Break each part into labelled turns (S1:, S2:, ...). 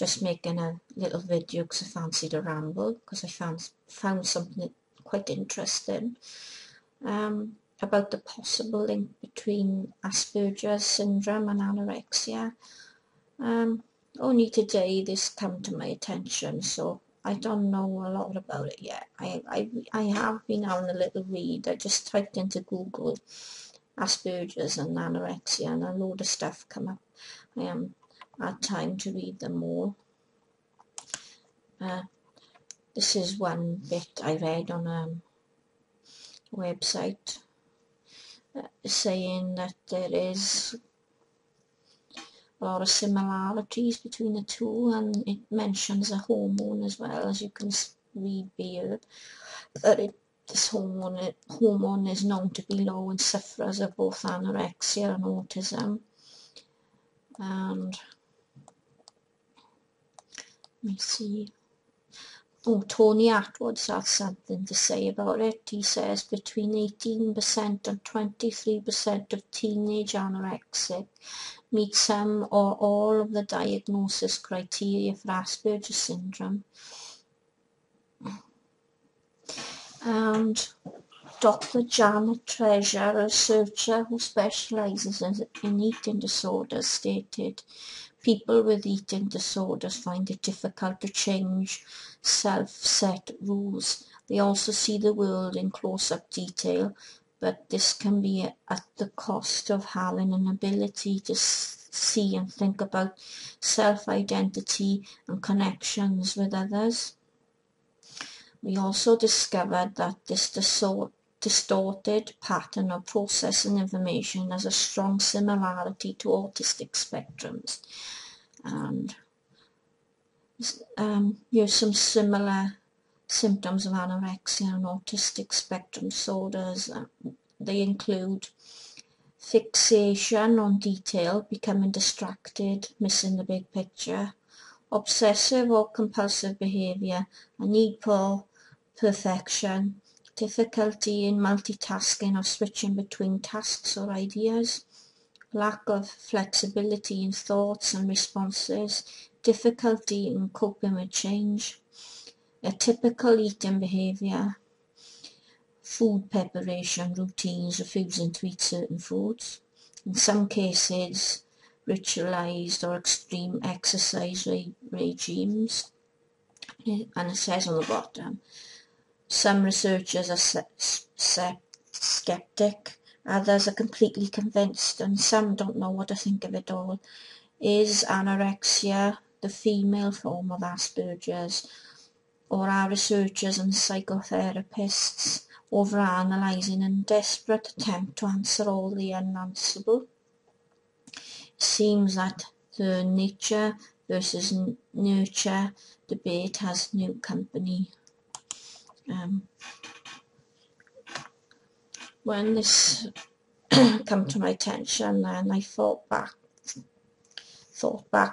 S1: just making a little video because I fancied a ramble, because I found something quite interesting about the possible link between Asperger Syndrome and anorexia. Only today this come to my attention, so I don't know a lot about it yet. I have been having a little read. I just typed into Google Asperger's and anorexia and a load of stuff come up. I haven't had time to read them all. This is one bit I read on a website saying that there is a lot of similarities between the two, and it mentions a hormone as well, as you can read here, that this hormone is known to be low in sufferers of both anorexia and autism. And let me see. Oh, Tony Atwood has something to say about it. He says between 18% and 23% of teenage anorexic meet some or all of the diagnosis criteria for Asperger syndrome. And Dr. Janet Treasure, a researcher who specialises in eating disorders, stated, people with eating disorders find it difficult to change self-set rules. They also see the world in close-up detail, but this can be at the cost of having an ability to see and think about self-identity and connections with others. We also discovered that this distorted pattern of processing information has a strong similarity to autistic spectrums. And here's some similar symptoms of anorexia and autistic spectrum disorders. They include fixation on detail, becoming distracted, missing the big picture, obsessive or compulsive behaviour, a need for perfection, difficulty in multitasking or switching between tasks or ideas, lack of flexibility in thoughts and responses, difficulty in coping with change, atypical eating behaviour, food preparation routines, refusing to eat certain foods, in some cases ritualized or extreme exercise regimes. And it says on the bottom, some researchers are skeptic, others are completely convinced, and some don't know what to think of it all. Is anorexia the female form of Asperger's, or are researchers and psychotherapists overanalyzing in a desperate attempt to answer all the unanswerable? It seems that the nature versus nurture debate has new company. When this come to my attention, and I thought back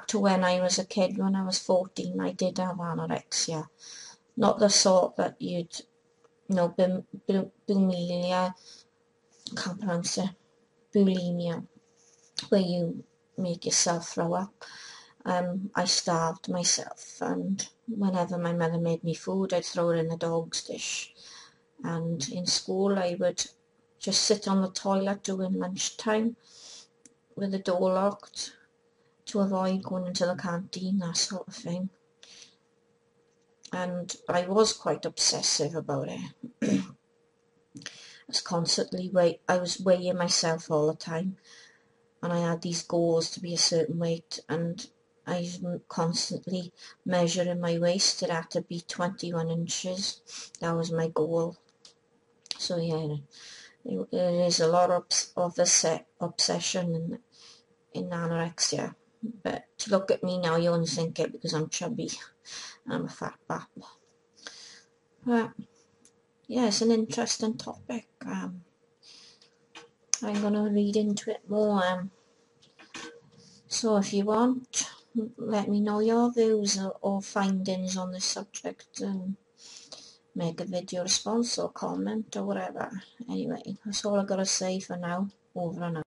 S1: to when I was a kid. When I was 14, I did have anorexia. Not the sort that you'd, bulimia, can't pronounce it, bulimia, where you make yourself throw up. I starved myself, and whenever my mother made me food, I'd throw it in the dog's dish. And in school, I would just sit on the toilet during lunchtime with the door locked to avoid going into the canteen, that sort of thing. And I was quite obsessive about it. I was weighing myself all the time, and I had these goals to be a certain weight, and I was constantly measuring my waist. It had to be 21 inches. That was my goal. So yeah, there is a lot of obsession in anorexia. But to look at me now, you only think it because I'm chubby. I'm a fat bap. But yeah, it's an interesting topic. I'm going to read into it more. So if you want, let me know your views or findings on this subject, and make a video response or comment or whatever. Anyway, that's all I've got to say for now. Over and out.